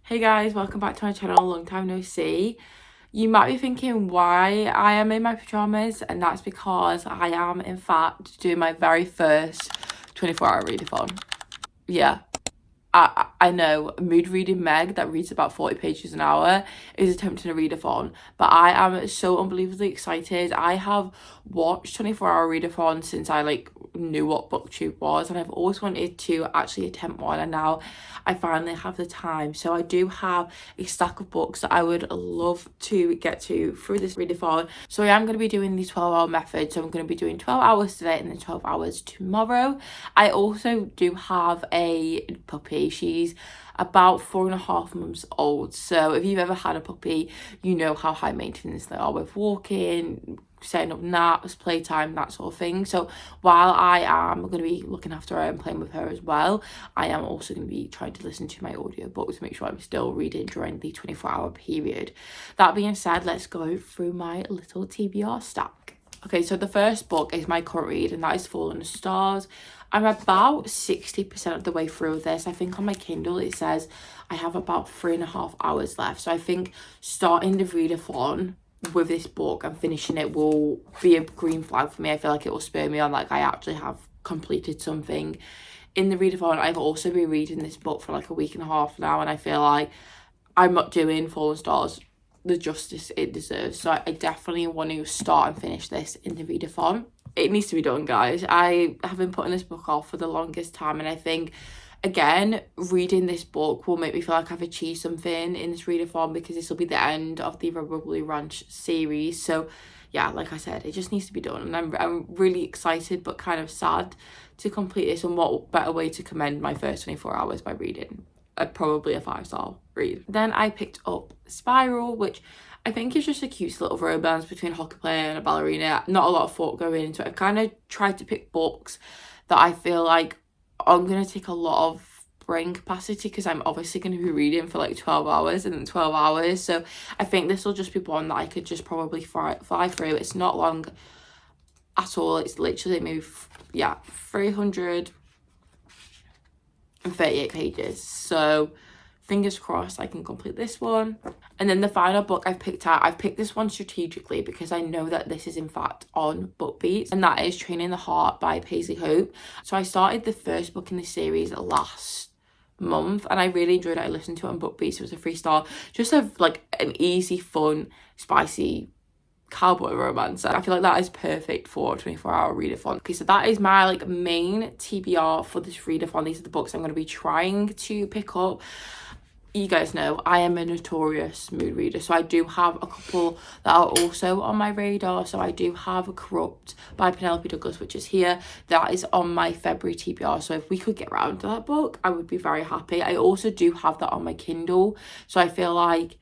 Hey guys, welcome back to my channel. Long time no see. You might be thinking why I am in my pajamas, and that's because I am in fact doing my very first 24-hour readathon. Yeah, I know mood reading Meg that reads about 40 pages an hour is attempting a readathon, but I am so unbelievably excited. I have watched 24-hour readathon since I knew what booktube was, and I've always wanted to actually attempt one, and now I finally have the time. So I do have a stack of books that I would love to get to through this readathon. So I am going to be doing the 12-hour method. So I'm going to be doing 12 hours today and then 12 hours tomorrow. I also do have a puppy. She's about 4.5 months old. So if you've ever had a puppy, you know how high maintenance they are with walking, setting up naps, playtime, that sort of thing. So while I am going to be looking after her and playing with her as well, I am also going to be trying to listen to my audiobook to make sure I'm still reading during the 24-hour period. That being said, let's go through my little TBR stack. Okay, so the first book is my current read, and that is Fallen Stars. I'm about 60% of the way through this. I think on my Kindle it says I have about 3.5 hours left. So I think starting the readathon with this book and finishing it will be a green flag for me. I feel like it will spur me on, like I actually have completed something. In the readathon, I've also been reading this book for like a week and a half now, and I feel like I'm not doing Fallen Stars the justice it deserves. So I definitely want to start and finish this in the readathon. It needs to be done, guys. I have been putting this book off for the longest time, and I think again reading this book will make me feel like I've achieved something in this readathon, because this will be the end of the Rubbly Ranch series. So yeah, like I said, it just needs to be done, and I'm really excited but kind of sad to complete this. And what better way to commend my first 24 hours by reading probably a 5-star read. Then I picked up Spiral, which I think is just a cute little romance between a hockey player and a ballerina. Not a lot of thought going into it. I've kind of tried to pick books that I feel like I'm going to take a lot of brain capacity, because I'm obviously going to be reading for like 12 hours and then 12 hours. So I think this will just be one that I could just probably fly through. It's not long at all. It's literally maybe, 338 pages. So fingers crossed I can complete this one. And then the final book I've picked this one strategically because I know that this is in fact on BookBeats, and that is Training the Heart by Paisley Hope. So I started the first book in this series last month, and I really enjoyed it. I listened to it on BookBeats. It was a 3-star, just an easy, fun, spicy cowboy romance. I feel like that is perfect for a 24-hour readathon. Okay, so that is my main TBR for this readathon. These are the books I'm going to be trying to pick up. You guys know I am a notorious mood reader, so I do have a couple that are also on my radar. So I do have Corrupt by Penelope Douglas, which is here. That is on my February TBR, so if we could get around to that book, I would be very happy. I also do have that on my Kindle, so I feel like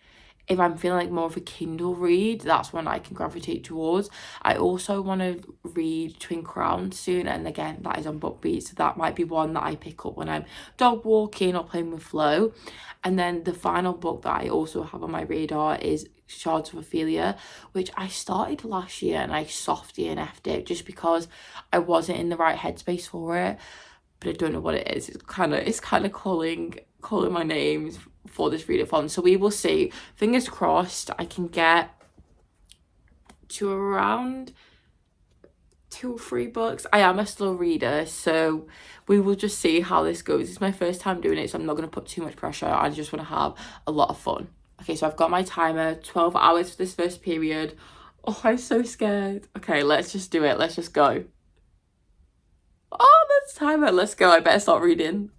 if I'm feeling more of a Kindle read, that's when I can gravitate towards. I also want to read Twin Crowns soon, and again, that is on BookBeats, so that might be one that I pick up when I'm dog walking or playing with Flo. And then the final book that I also have on my radar is Shards of Ophelia, which I started last year and I soft DNF'd it just because I wasn't in the right headspace for it. But I don't know what it is. It's kind of calling my name for this readathon. So we will see. Fingers crossed I can get to around 2 or 3 books. I am a slow reader, so we will just see how this goes. It's my first time doing it, so I'm not going to put too much pressure. I just want to have a lot of fun. Okay, so I've got my timer, 12 hours for this first period. Oh, I'm so scared. Okay, let's just do it. Let's just go. Oh, that's timer. Let's go. I better start reading.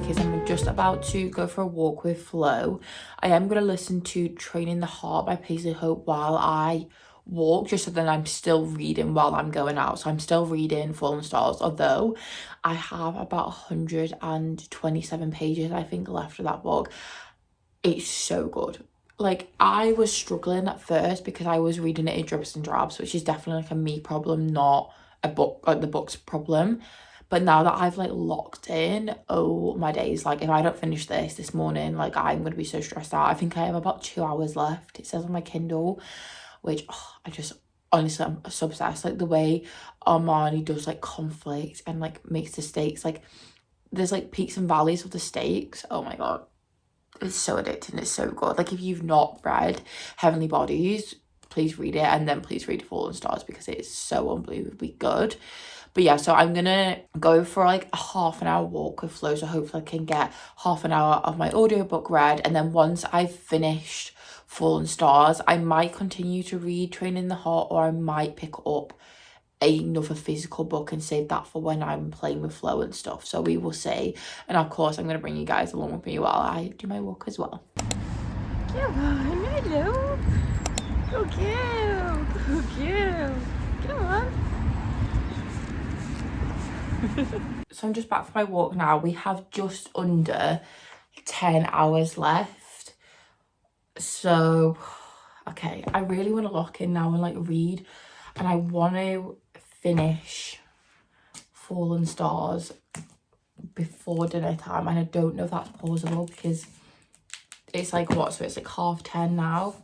because I'm just about to go for a walk with Flo. I am going to listen to Training the Heart by Paisley Hope while I walk, just so that I'm still reading while I'm going out. So I'm still reading Fallen Stars, although I have about 127 pages I think left of that book. It's so good. Like, I was struggling at first because I was reading it in dribs and drabs, which is definitely like a me problem, not a book, like the book's problem. But now that I've like locked in, oh my days, like if I don't finish this morning, like I'm gonna be so stressed out. I think I have about 2 hours left, it says on my Kindle, which I just honestly, I'm so obsessed. Like the way Armani does like conflict and like makes the stakes, like there's like peaks and valleys of the stakes. Oh my god, it's so addicting. It's so good. Like if you've not read Heavenly Bodies, please read it, and then please read Fallen Stars because it is so unbelievably good. But yeah, so I'm gonna go for like a half an hour walk with Flo, so hopefully I can get half an hour of my audiobook read, and then once I've finished Fallen Stars, I might continue to read Training the Heart, or I might pick up another physical book and save that for when I'm playing with Flo and stuff. So we will see. And of course I'm going to bring you guys along with me while I do my walk as well. Come on, hello. Go cute. Go cute. Come on. So I'm just back from my walk now. We have just under 10 hours left. So, okay, I really want to lock in now and like read. And I want to finish Fallen Stars before dinner time, and I don't know if that's possible because it's like what, so it's like 10:30 now,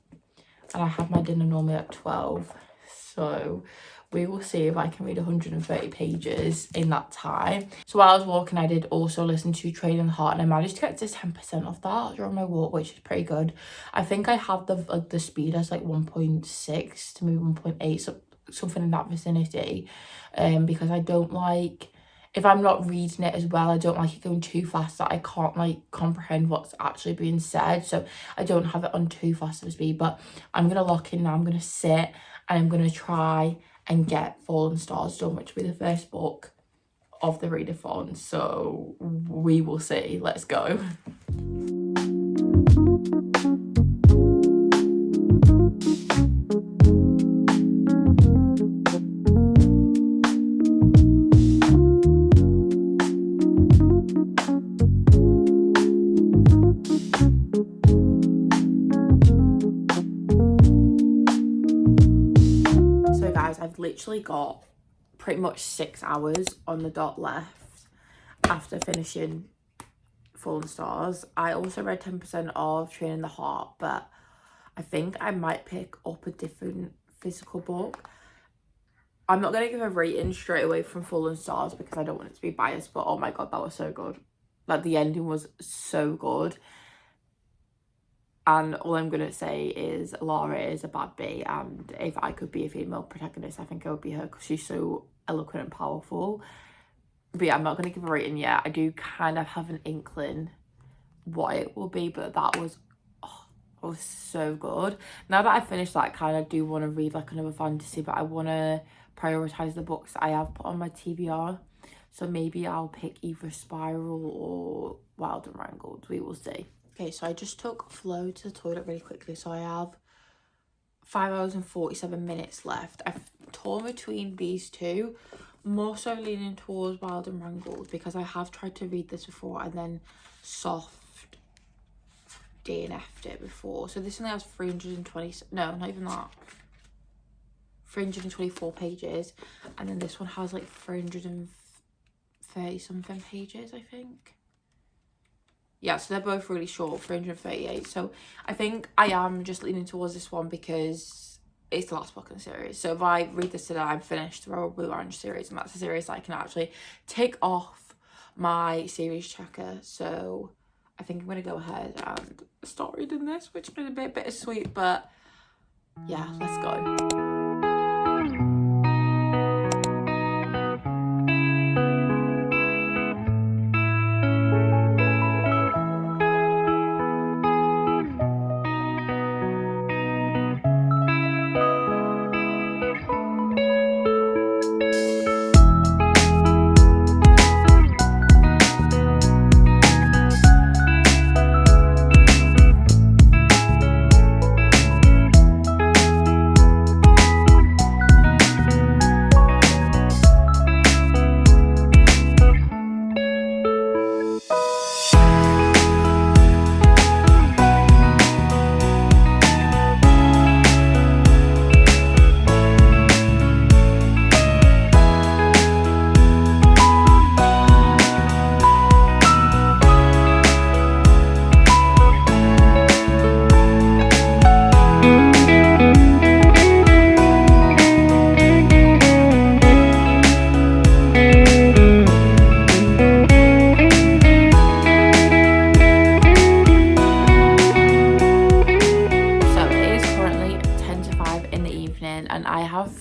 and I have my dinner normally at 12, so we will see if I can read 130 pages in that time. So while I was walking, I did also listen to Training the Heart, and I managed to get to 10% off that during my walk, which is pretty good. I think I have the speed as like 1.6 to maybe 1.8, so something in that vicinity, because I don't like, if I'm not reading it as well, I don't like it going too fast that I can't like comprehend what's actually being said, so I don't have it on too fast of a speed. But I'm gonna lock in now. I'm gonna sit and I'm gonna try and get Fallen Stars done, which will be the first book of the readathon, so we will see. Let's go. I've literally got pretty much 6 hours on the dot left after finishing Fallen Stars. I also read 10% of Training the Heart, but I think I might pick up a different physical book. I'm not going to give a rating straight away from Fallen Stars because I don't want it to be biased, but oh my god, that was so good. Like the ending was so good. And all I'm going to say is Lara is a bad bee, and if I could be a female protagonist, I think I would be her because she's so eloquent and powerful. But yeah, I'm not going to give a rating yet. I do kind of have an inkling what it will be, but that was so good. Now that I've finished that, kind of do want to read like another fantasy, but I want to prioritise the books I have put on my TBR. So maybe I'll pick either Spiral or Wild and Wrangled. We will see. Okay, so I just took Flo to the toilet really quickly, so I have 5 hours and 47 minutes left. I've torn between these two, more so leaning towards Wild and Wrangled because I have tried to read this before and then soft DNF'd it before. So this only has 320, no, not even that, 324 pages, and then this one has like 330 something pages, I think. Yeah, so they're both really short, 338. So I think I am just leaning towards this one because it's the last book in the series. So if I read this today, I'm finished the Royal Blue Orange series, and that's a series that I can actually tick off my series tracker. So I think I'm going to go ahead and start reading this, which is a bit bittersweet, but yeah, let's go.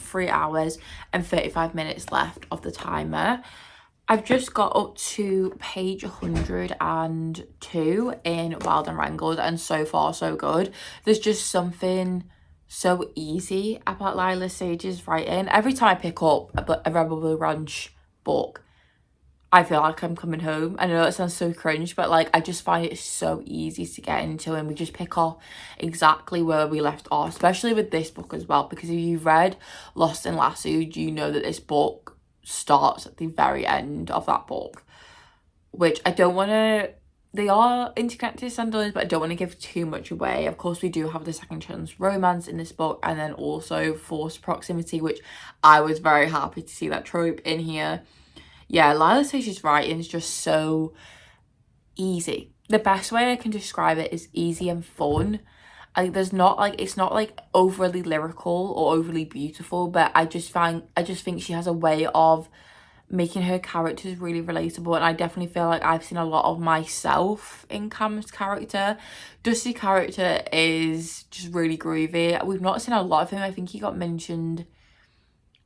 3 hours and 35 minutes left of the timer. I've just got up to page 102 in Wild and Wrangled, and so far so good. There's just something so easy about Lila Sage's writing. Every time I pick up a Rebel Blue Ranch book, I feel like I'm coming home. I know it sounds so cringe, but like I just find it so easy to get into, and we just pick up exactly where we left off, especially with this book as well, because if you've read Lost and Lassoed, you know that this book starts at the very end of that book, which I don't want to, they are interconnected standalones, but I don't want to give too much away. Of course, we do have the second chance romance in this book, and then also forced proximity, which I was very happy to see that trope in here. Yeah, Lila Sage's writing is just so easy. The best way I can describe it is easy and fun. Like there's not like, it's not like overly lyrical or overly beautiful, but I just think she has a way of making her characters really relatable, and I definitely feel like I've seen a lot of myself in Cam's character. Dusty's character is just really groovy. We've not seen a lot of him. I think he got mentioned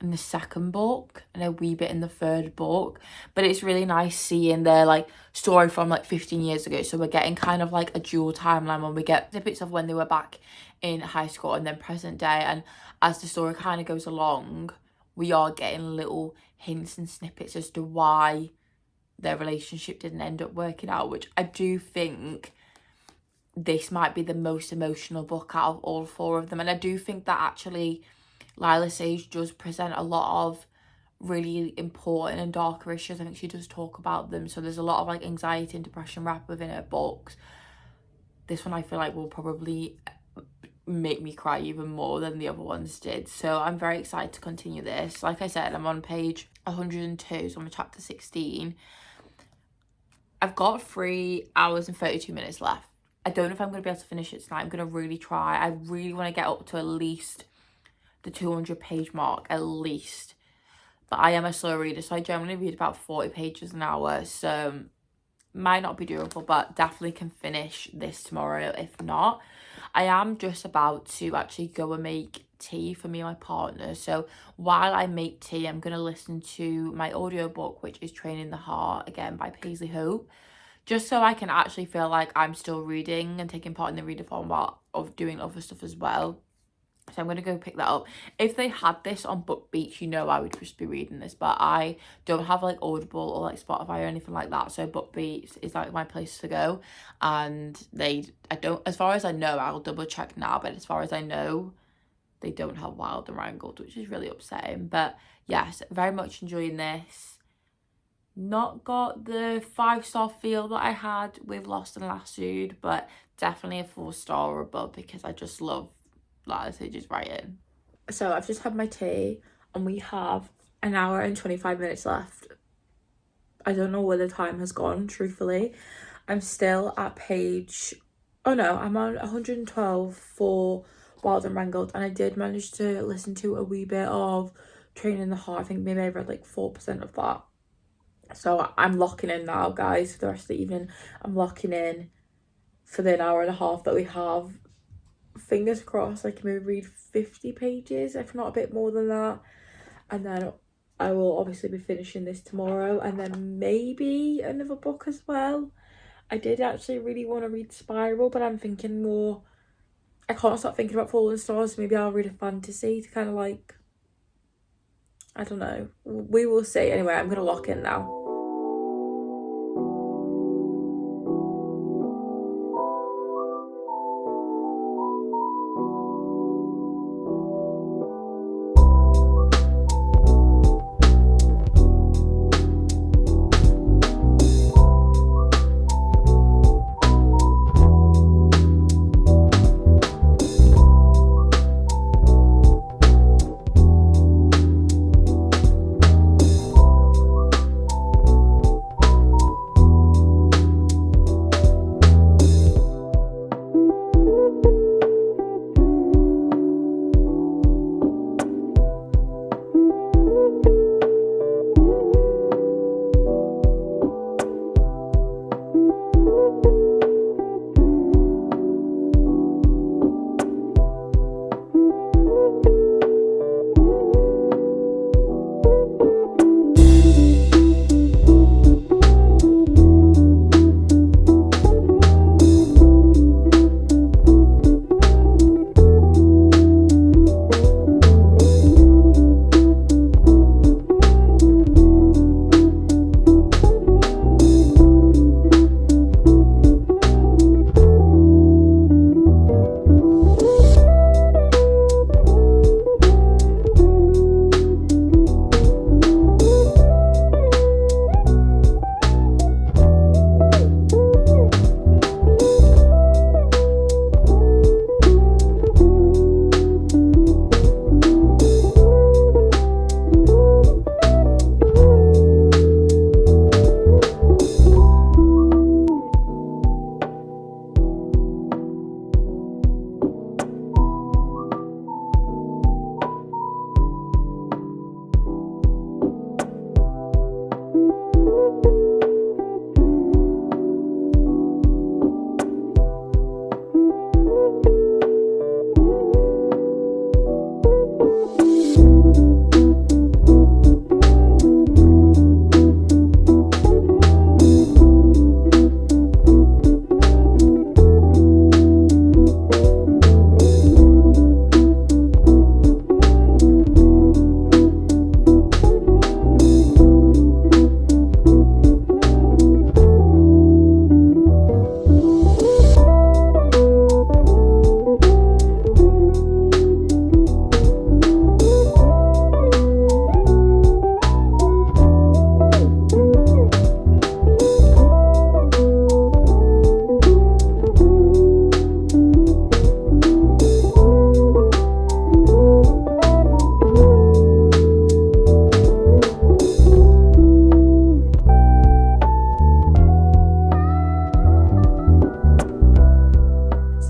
in the second book and a wee bit in the third book, but it's really nice seeing their like story from like 15 years ago, so we're getting kind of like a dual timeline when we get the bits of when they were back in high school and then present day, and as the story kind of goes along we are getting little hints and snippets as to why their relationship didn't end up working out, which I do think this might be the most emotional book out of all 4 of them. And I do think that actually Lila Sage does present a lot of really important and darker issues. I think she does talk about them, so there's a lot of like anxiety and depression wrapped within her books. This one I feel like will probably make me cry even more than the other ones did, so I'm very excited to continue this. Like I said, I'm on page 102, so I'm on chapter 16. I've got 3 hours and 32 minutes left. I don't know if I'm going to be able to finish it tonight. I'm going to really try. I really want to get up to at least the 200 page mark, at least. But I am a slow reader, so I generally read about 40 pages an hour, so might not be doable, but definitely can finish this tomorrow if not. I am just about to actually go and make tea for me and my partner, so while I make tea I'm going to listen to my audiobook, which is Training the Heart, again by Paisley Hope, just so I can actually feel like I'm still reading and taking part in the readathon while of doing other stuff as well. So I'm going to go pick that up. If they had this on BookBeat, you know I would just be reading this. But I don't have like Audible or like Spotify or anything like that. So BookBeat is like my place to go. And I don't, as far as I know, I'll double check now. But as far as I know, they don't have Wild and Wrangled, which is really upsetting. But yes, very much enjoying this. Not got the 5-star feel that I had with Lost and Lassoed, but definitely a 4-star or above because I just love Lila Sage's writing. So I've just had my tea and we have an hour and 25 minutes left. I don't know where the time has gone, truthfully. I'm still at page, oh no, I'm on 112 for Wild and Wrangled, and I did manage to listen to a wee bit of Training the Heart. I think maybe I read like 4% of that. So I'm locking in now, guys, for the rest of the evening. I'm locking in for the hour and a half that we have. Fingers crossed I can maybe read 50 pages, if not a bit more than that, and then I will obviously be finishing this tomorrow, and then maybe another book as well. I did actually really want to read Spiral, but I'm thinking more, I can't stop thinking about Fallen Stars, so maybe I'll read a fantasy to kind of like, I don't know, we will see. Anyway, I'm gonna lock in now.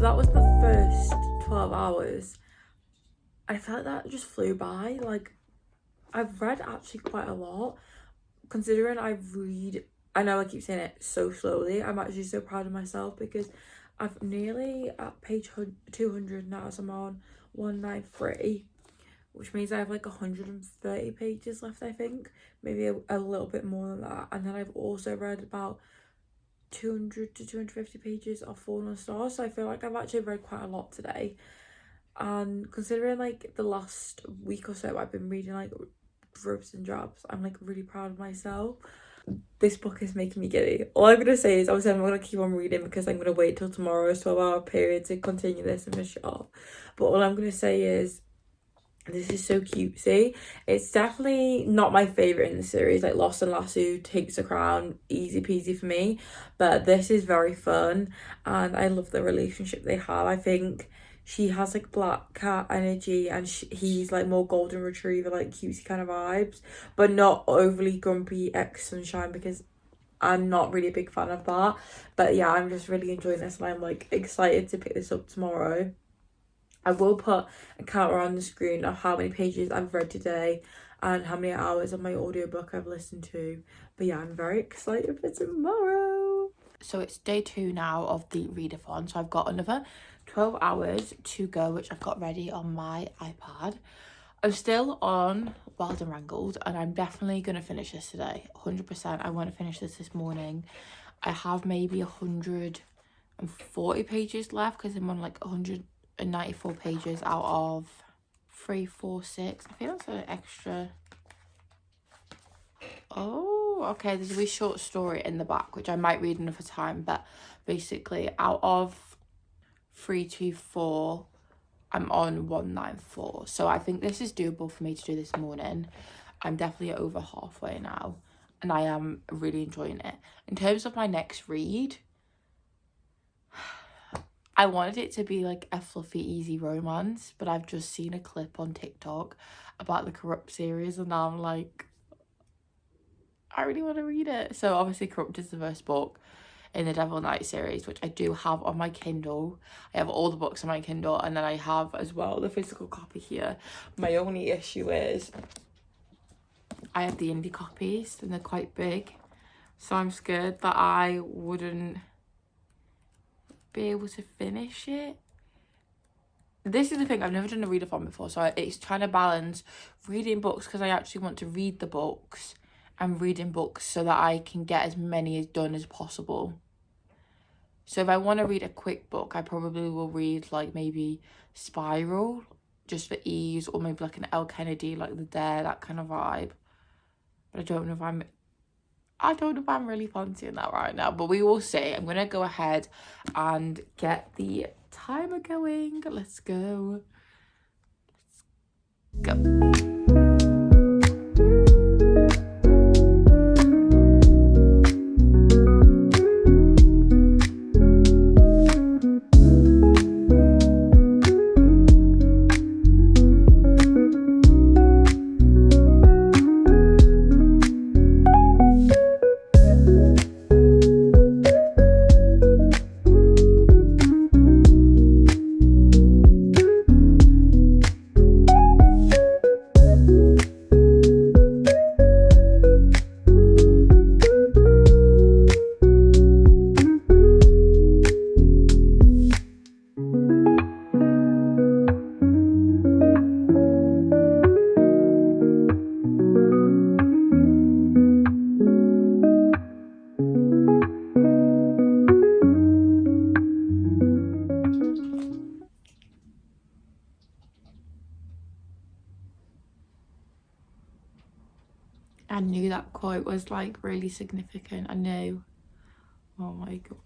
that was the first 12 hours. I felt that just flew by. Like, I've read actually quite a lot, considering I know I keep saying it so slowly. I'm actually so proud of myself because I've nearly at page 200 now, so I'm on 193, which means I have like 130 pages left, I think. Maybe a little bit more than that. And then I've also read about 200 to 250 pages of Fallen Stars, so I feel like I've actually read quite a lot today. And considering like the last week or so I've been reading like Ropes and Drops, I'm like really proud of myself. This book is making me giddy. All I'm gonna say is obviously I'm not gonna keep on reading because I'm gonna wait till tomorrow's 12-hour period to continue this and finish it off. But all I'm gonna say is this is so cutesy. It's definitely not my favourite in the series. Like Lost and Lasso takes the crown, easy peasy for me. But this is very fun and I love the relationship they have. I think she has like black cat energy and he's like more golden retriever, like cutesy kind of vibes, but not overly grumpy ex-sunshine, because I'm not really a big fan of that. But yeah, I'm just really enjoying this and I'm like excited to pick this up tomorrow. I will put a counter on the screen of how many pages I've read today and how many hours of my audiobook I've listened to. But yeah, I'm very excited for tomorrow. So it's day 2 now of the readathon. So I've got another 12 hours to go, which I've got ready on my iPad. I'm still on Wild and Wrangled and I'm definitely going to finish this today. 100%. I want to finish this morning. I have maybe 140 pages left because I'm on like 194 pages out of 346. I think that's an extra. Oh, okay, there's a wee short story in the back which I might read another time, but basically out of 324 I'm on 194, so I think this is doable for me to do this morning. I'm definitely over halfway now and I am really enjoying it. In terms of my next read, I wanted it to be like a fluffy, easy romance, but I've just seen a clip on TikTok about the Corrupt series and now I'm like, I really want to read it. So obviously Corrupt is the first book in the Devil Knight series, which I do have on my Kindle. I have all the books on my Kindle and then I have as well the physical copy here. My only issue is I have the indie copies and they're quite big, so I'm scared that I wouldn't be able to finish it. This is the thing, I've never done a readathon before, so it's trying to balance reading books because I actually want to read the books and reading books so that I can get as many as done as possible. So if I want to read a quick book, I probably will read like maybe Spiral just for ease, or maybe like an L. Kennedy, like The Dare, that kind of vibe. But I don't know if I'm really fancying that right now, but we will see. I'm gonna go ahead and get the timer going. Let's go. Let's go. I knew that quote was like really significant. I knew. Oh my god.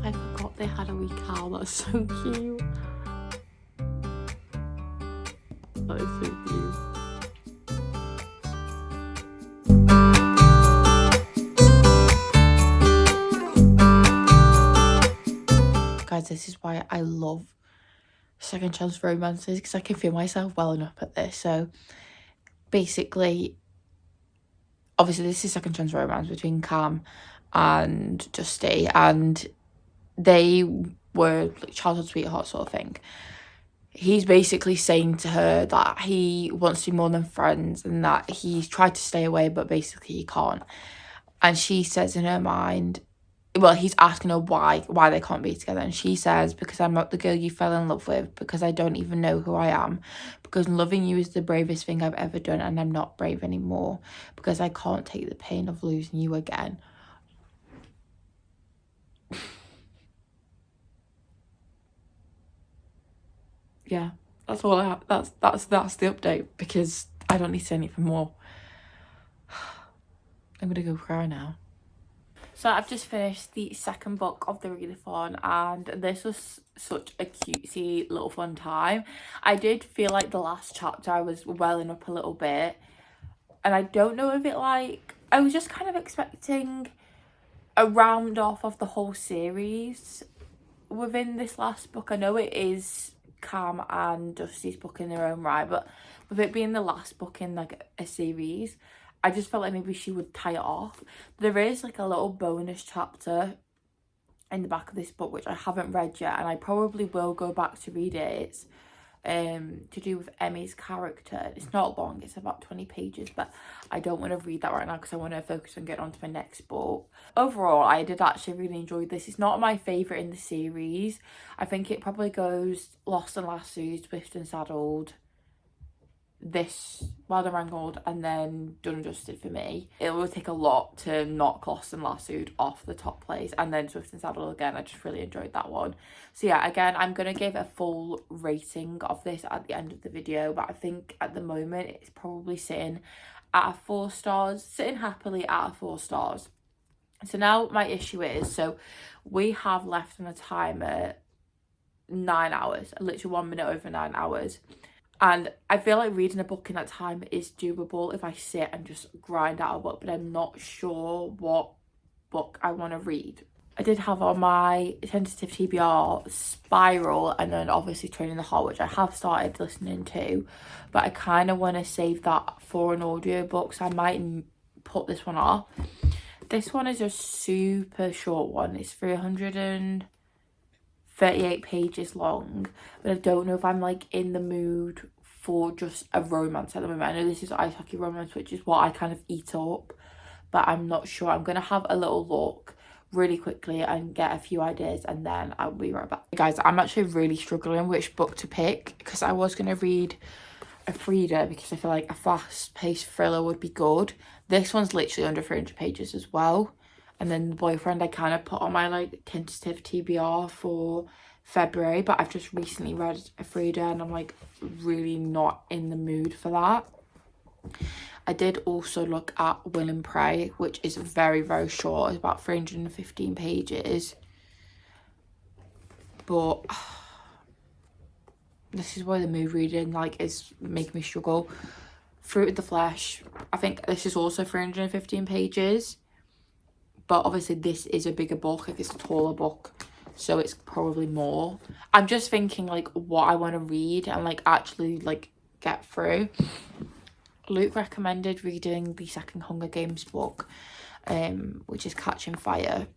I forgot they had a wee cow. That's so cute. That is so cute. Guys, this is why I love second chance romances, because I can feel myself welling up at this. So basically, obviously this is second chance romance between Cam and Dusty, and they were like childhood sweethearts sort of thing. He's basically saying to her that he wants to be more than friends and that he's tried to stay away but basically he can't. And she says in her mind, well, he's asking her why they can't be together, and she says, because I'm not the girl you fell in love with, because I don't even know who I am, because loving you is the bravest thing I've ever done and I'm not brave anymore, because I can't take the pain of losing you again. Yeah, that's all I have. That's the update, because I don't need to say anything more. I'm gonna go cry now. So I've just finished the second book of the readathon, and this was such a cutesy little fun time. I did feel like the last chapter I was welling up a little bit, and I don't know if it, like, I was just kind of expecting a round off of the whole series within this last book. I know it is Cam and Dusty's book in their own right, but with it being the last book in like a series, I just felt like maybe she would tie it off. There is like a little bonus chapter in the back of this book which I haven't read yet, and I probably will go back to read it. It's to do with Emmy's character. It's not long, it's about 20 pages, but I don't want to read that right now because I want to focus on getting on to my next book. Overall, I did actually really enjoy this. It's not my favourite in the series. I think it probably goes Lost and Lassoed, Swift and Saddled, this Wild and Wrangled, and then Done and Dusted for me. It will take a lot to knock Lost and Lassoed off the top place, and then Swift and Saddled again. I just really enjoyed that one. So yeah, again, I'm gonna give a full rating of this at the end of the video, but I think at the moment it's probably sitting at a 4 stars, sitting happily at a 4 stars. So now my issue is, so we have left on a timer 9 hours, literally 1 minute over 9 hours. And I feel like reading a book in that time is doable if I sit and just grind out a book, but I'm not sure what book I want to read. I did have on my tentative TBR Spiral, and then obviously Training the Heart, which I have started listening to, but I kind of want to save that for an audiobook, so I might put this one off. This one is a super short one. It's 338 pages long, but I don't know if I'm like in the mood for just a romance at the moment. I know this is ice hockey romance, which is what I kind of eat up, but I'm not sure. I'm gonna have a little look really quickly and get a few ideas, and then I'll be right back. Guys, I'm actually really struggling which book to pick, because I was gonna read a Frida because I feel like a fast-paced thriller would be good. This one's literally under 300 pages as well. And then The Boyfriend I kind of put on my like tentative TBR for February, but I've just recently read a Frida and I'm like really not in the mood for that. I did also look at Will and Pray, which is very, very short. It's about 315 pages. But this is why the mood reading like is making me struggle. Fruit of the Flesh, I think this is also 315 pages. But obviously this is a bigger book, like it's a taller book, so it's probably more. I'm just thinking like what I want to read and like actually like get through. Luke recommended reading the second Hunger Games book, which is Catching Fire,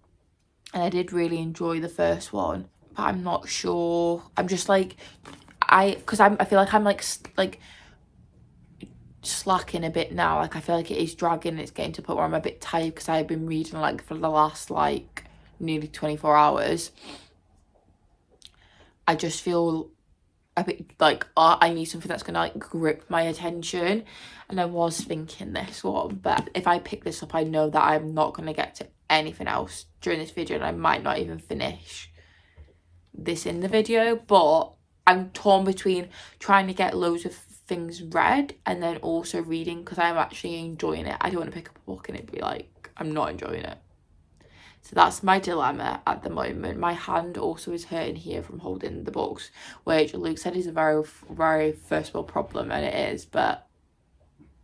and I did really enjoy the first one, but I'm not sure. I'm just like, I feel like I'm like slacking a bit now. Like I feel like it is dragging. It's getting to the point where I'm a bit tired because I've been reading like for the last like nearly 24 hours. I just feel a bit like I need something that's gonna like grip my attention, and I was thinking this one, but if I pick this up I know that I'm not gonna get to anything else during this video, and I might not even finish this in the video. But I'm torn between trying to get loads of things read and then also reading, because I'm actually enjoying it. I don't want to pick up a book and it be like I'm not enjoying it. So that's my dilemma at the moment. My hand also is hurting here from holding the books, which Luke said is a very, very first world problem, and it is, but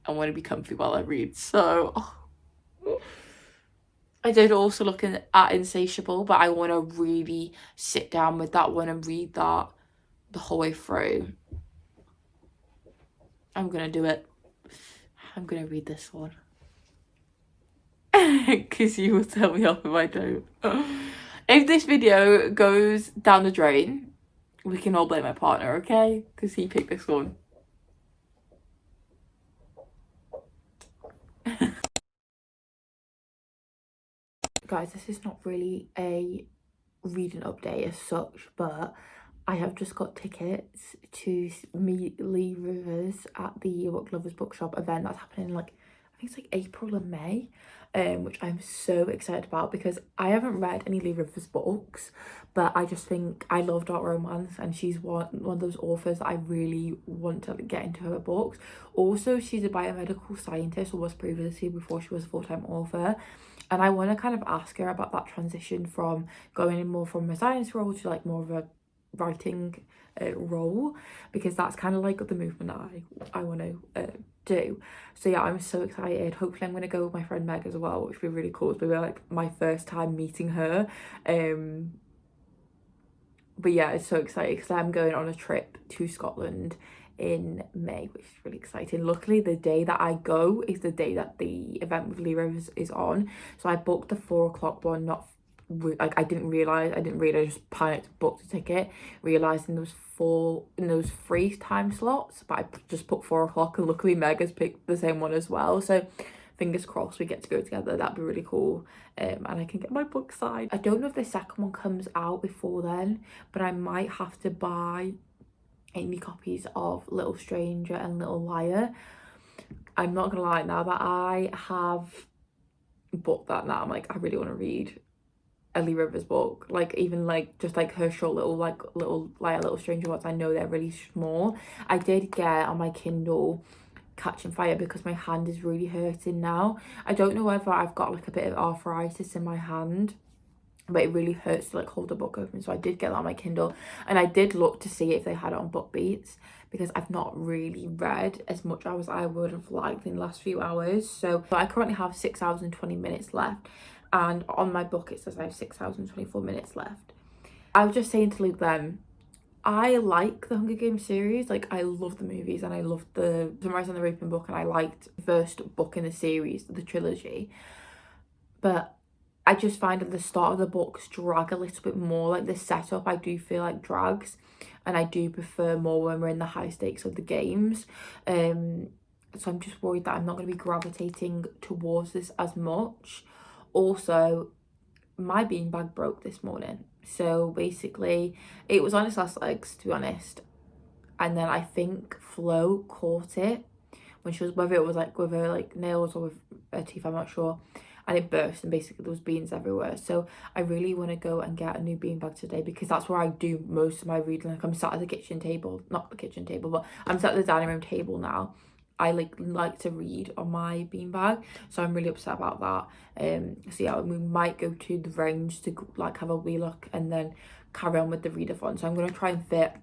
I want to be comfy while I read. So I did also look at Insatiable, but I want to really sit down with that one and read that the whole way through. I'm going to do it. I'm going to read this one. Because you will tell me off if I don't. If this video goes down the drain, we can all blame my partner, okay? Because he picked this one. Guys, this is not really a reading update as such, but I have just got tickets to meet Lee Rivers at the Book Lovers Bookshop event that's happening like, I think it's like April and May, which I'm so excited about because I haven't read any Lee Rivers books, but I just think I love dark romance, and she's one of those authors that I really want to get into her books. Also, she's a biomedical scientist, or was previously before she was a full-time author, and I want to kind of ask her about that transition from going in more from a science role to like more of a writing role, because that's kind of like the movement that I want to do. So yeah, I'm so excited. Hopefully I'm going to go with my friend Meg as well, which would be really cool. It's be like my first time meeting her. But yeah, it's so exciting because I'm going on a trip to Scotland in May, which is really exciting. Luckily, the day that I go is the day that the event with Lee Rivers is on. So I booked the 4 o'clock one, not like I didn't realize, I just panicked, booked a ticket, realizing there was 3 time slots, but I just put 4 o'clock, and luckily Meg has picked the same one as well. So fingers crossed we get to go together. That'd be really cool. And I can get my book signed. I don't know if the second one comes out before then, but I might have to buy Amy copies of Little Stranger and Little Liar. I'm not gonna lie, now that I have booked that, now I'm like, I really want to read a Lee Rivers book, like even like just like her short little like Little Liar, Little Stranger ones. I know they're really small. I did get on my Kindle Catching Fire because my hand is really hurting now. I don't know whether I've got like a bit of arthritis in my hand, but it really hurts to like hold a book open. So I did get that on my Kindle, and I did look to see if they had it on BookBeats, because I've not really read as much as I would have liked in the last few hours. So I currently have 6 hours and 20 minutes left, and on my book it says I have 6 hours and 24 minutes left. I was just saying to Luke then, I like the Hunger Games series. Like, I love the movies, and I loved the Sunrise on the Reaping book, and I liked the first book in the series, the trilogy. But I just find at the start of the books drag a little bit more. Like, the setup I do feel like drags, and I do prefer more when we're in the high stakes of the games. So I'm just worried that I'm not going to be gravitating towards this as much. Also, my beanbag broke this morning. So basically, it was on its last legs, to be honest. And then I think Flo caught it when she was, whether it was like with her like nails or with her teeth, I'm not sure. And it burst, and basically there was beans everywhere. So I really want to go and get a new beanbag today, because that's where I do most of my reading. Like, I'm sat at the kitchen table, not the kitchen table, but I'm sat at the dining room table now. I like to read on my beanbag, so I'm really upset about that. So yeah, we might go to the range to like have a wee look and then carry on with the readathon. So I'm going to try and fit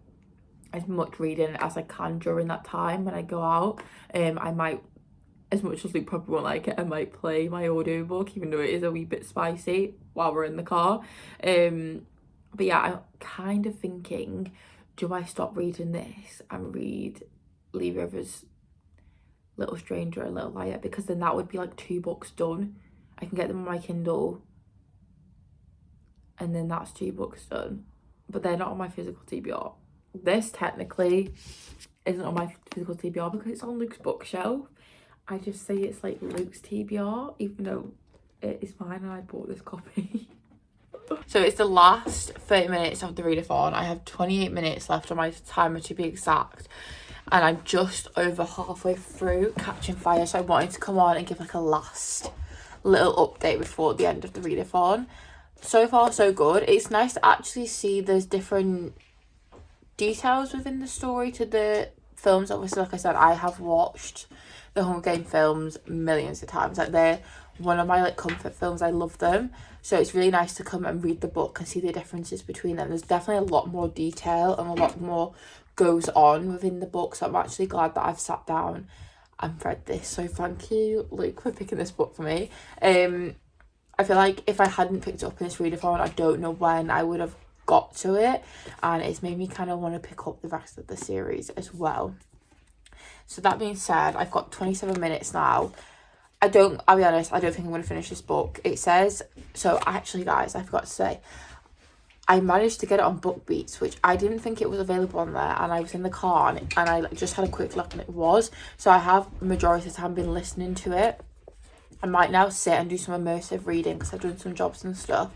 as much reading as I can during that time when I go out. I might, as much as Luke probably won't like it, I might play my audiobook, even though it is a wee bit spicy, while we're in the car. But yeah, I'm kind of thinking, do I stop reading this and read Lee Rivers' Little Stranger and Little Liar? Because then that would be like 2 books done. I can get them on my Kindle, and then that's 2 books done, but they're not on my physical TBR. This technically isn't on my physical TBR because it's on Luke's bookshelf. I just say it's like Luke's TBR, even though it is mine and I bought this copy. So it's the last 30 minutes of the readathon. I have 28 minutes left on my timer, to be exact, and I'm just over halfway through Catching Fire. So I wanted to come on and give like a last little update before the end of the readathon. So far so good. It's nice to actually see there's different details within the story to the films. Obviously, like I said, I have watched the Hunger Games films millions of times. Like, they're one of my like comfort films. I love them, so it's really nice to come and read the book and see the differences between them. There's definitely a lot more detail and a lot more goes on within the book, so I'm actually glad that I've sat down and read this. So thank you, Luke, for picking this book for me. I feel like if I hadn't picked it up in this readathon, I don't know when I would have got to it, and it's made me kind of want to pick up the rest of the series as well. So that being said, I've got 27 minutes now. I'll be honest, I don't think I'm going to finish this book. It says, so actually guys, I forgot to say, I managed to get it on BookBeats, which I didn't think it was available on there, and I was in the car and I just had a quick look and it was. So I have majority of the time been listening to it. I might now sit and do some immersive reading because I've done some jobs and stuff.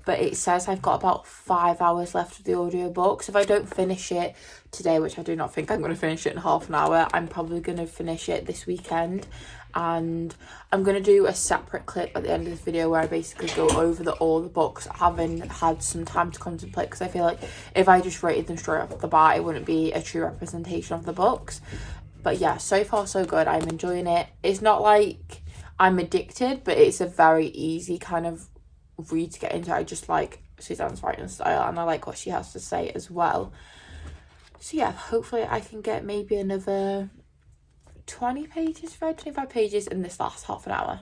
But it says I've got about 5 hours left of the audiobook. So if I don't finish it today, which I do not think I'm going to finish it in half an hour, I'm probably going to finish it this weekend. And I'm going to do a separate clip at the end of this video where I basically go over all the books, having had some time to contemplate, because I feel like if I just rated them straight off the bat, it wouldn't be a true representation of the books. But yeah, so far so good. I'm enjoying it. It's not like I'm addicted, but it's a very easy kind of read to get into. I just like Suzanne's writing style and I like what she has to say as well. So yeah, hopefully I can get maybe another 20 pages read, 25 pages in this last half an hour.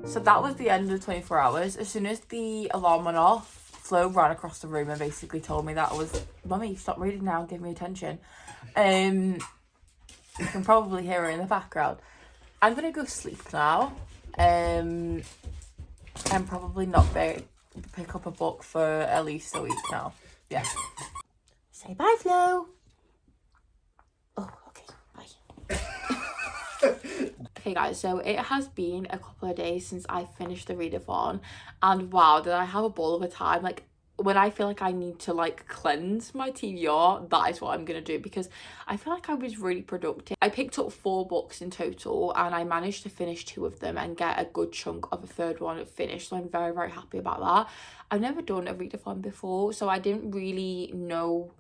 So that was the end of the 24 hours. As soon as the alarm went off, Flo ran across the room and basically told me that I was, Mummy, stop reading now, give me attention. You can probably hear her in the background. I'm going to go sleep now. I'm probably not pick up a book for at least a week now. Yeah. Say bye, Flo. Oh, okay, bye. Okay guys, so it has been a couple of days since I finished the readathon, and wow, did I have a ball of a time. Like, when I feel like I need to like cleanse my TBR, that is what I'm gonna do, because I feel like I was really productive. I picked up 4 books in total and I managed to finish 2 of them and get a good chunk of a third one finished, so I'm very, very happy about that. I've never done a readathon before, so I didn't really know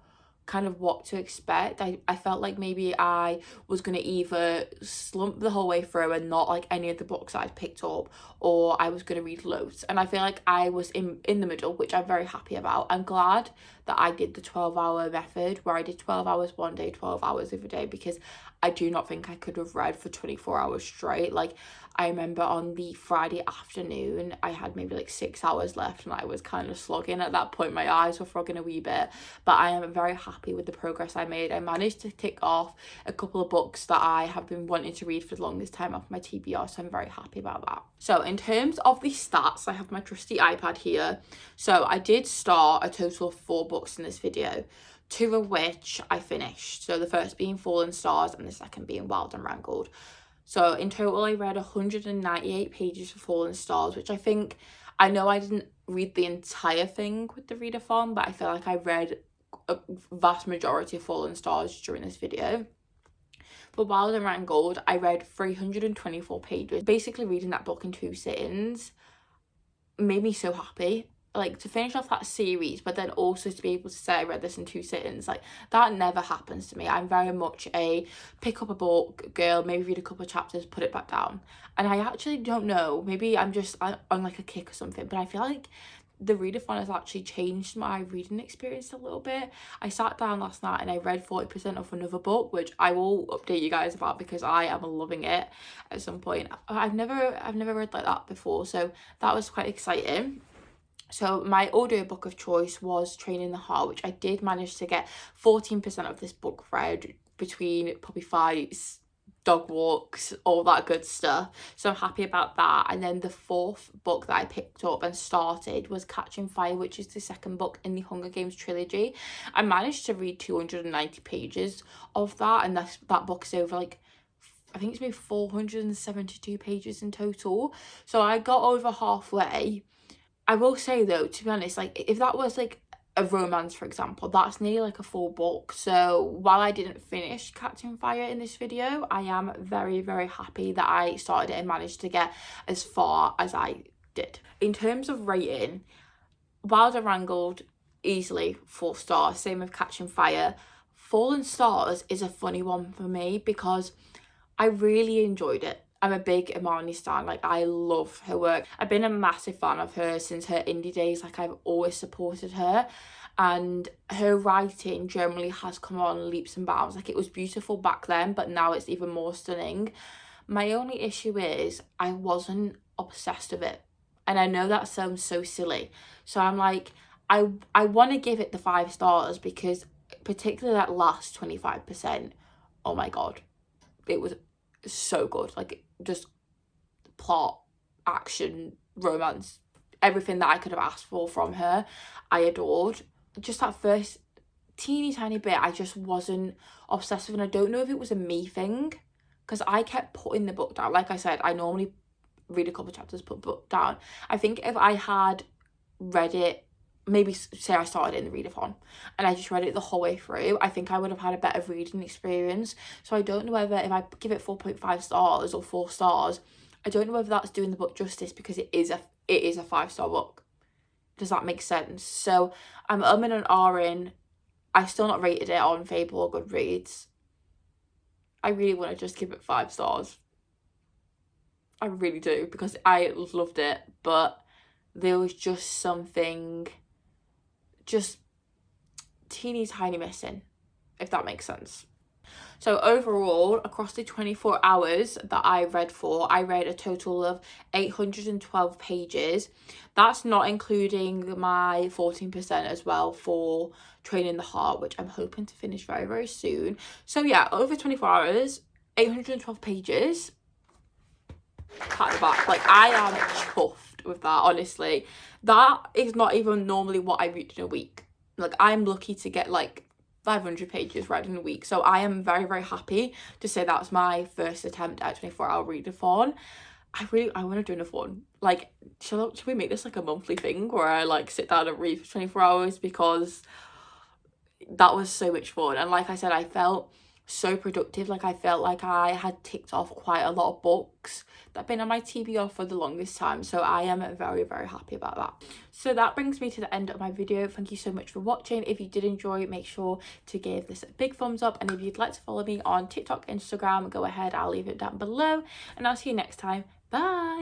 kind of what to expect. I felt like maybe I was going to either slump the whole way through and not like any of the books that I'd picked up, or I was going to read loads, and I feel like I was in the middle, which I'm very happy about. I'm glad that I did the 12-hour method where I did 12 hours one day, 12 hours every day, because I do not think I could have read for 24 hours straight. Like, I remember on the Friday afternoon, I had maybe like 6 hours left and I was kind of slogging at that point. My eyes were frogging a wee bit, but I am very happy with the progress I made. I managed to tick off a couple of books that I have been wanting to read for the longest time off my TBR, so I'm very happy about that. So in terms of the stats, I have my trusty iPad here. So I did start a total of 4 books in this video, 2 of which I finished. So the first being Fallen Stars and the second being Wild and Wrangled. So in total, I read 198 pages for Fallen Stars, which I know I didn't read the entire thing with the readathon, but I feel like I read a vast majority of Fallen Stars during this video. For Wild and Wrangled, I read 324 pages. Basically reading that book in 2 sittings made me so happy. Like, to finish off that series, but then also to be able to say I read this in 2 sittings, like, that never happens to me. I'm very much a pick up a book girl, maybe read a couple of chapters, put it back down. And I actually don't know, maybe I'm just on like a kick or something, but I feel like the readathon has actually changed my reading experience a little bit. I sat down last night and I read 40% of another book, which I will update you guys about because I am loving it at some point. I've never read like that before, so that was quite exciting. So my audiobook of choice was Training the Heart, which I did manage to get 14% of this book read between puppy fights, dog walks, all that good stuff. So I'm happy about that. And then the fourth book that I picked up and started was Catching Fire, which is the second book in the Hunger Games trilogy. I managed to read 290 pages of that, and that book is over like, I think it's maybe 472 pages in total. So I got over halfway. I will say though, to be honest, like if that was like a romance, for example, that's nearly like a full book. So while I didn't finish Catching Fire in this video, I am very, very happy that I started it and managed to get as far as I did. In terms of rating, Wild and Wrangled, easily 4 stars. Same with Catching Fire. Fallen Stars is a funny one for me because I really enjoyed it. I'm a big Imani stan, like I love her work. I've been a massive fan of her since her indie days, like I've always supported her, and her writing generally has come on leaps and bounds. Like it was beautiful back then, but now it's even more stunning. My only issue is I wasn't obsessed with it, and I know that sounds so silly. So I'm like, I want to give it the 5 stars because particularly that last 25%, oh my god, it was so good. Like just plot, action, romance, everything that I could have asked for from her, I adored. Just that first teeny tiny bit I just wasn't obsessed with, and I don't know if it was a me thing because I kept putting the book down. Like I said, I normally read a couple chapters, put the book down. I think if I had read it, maybe say I started in the readathon and I just read it the whole way through, I think I would have had a better reading experience. So I don't know whether if I give it 4.5 stars or 4 stars, I don't know whether that's doing the book justice because it is a 5-star book. Does that make sense? So I'm in an R in. I still not rated it on Fable or Goodreads. I really want to just give it 5 stars. I really do because I loved it, but there was just something just teeny tiny missing, if that makes sense. So overall, across the 24 hours that I read a total of 812 pages. That's not including my 14% as well for Training the Heart, which I'm hoping to finish very, very soon. So yeah, over 24 hours, 812 pages. Pat the back. Like I am chuffed with that, honestly. That is not even normally what I read in a week. Like I'm lucky to get like 500 pages read in a week. So I am very, very happy to say that's my first attempt at 24-hour readathon. I want to do another one. Like, should we make this like a monthly thing where I like sit down and read for 24 hours because that was so much fun. And like I said, I felt so productive. Like I felt like I had ticked off quite a lot of books that have been on my TBR for the longest time. So I am very, very happy about that. So that brings me to the end of my video. Thank you so much for watching. If you did enjoy, make sure to give this a big thumbs up. And if you'd like to follow me on TikTok, Instagram, go ahead. I'll leave it down below. And I'll see you next time. Bye.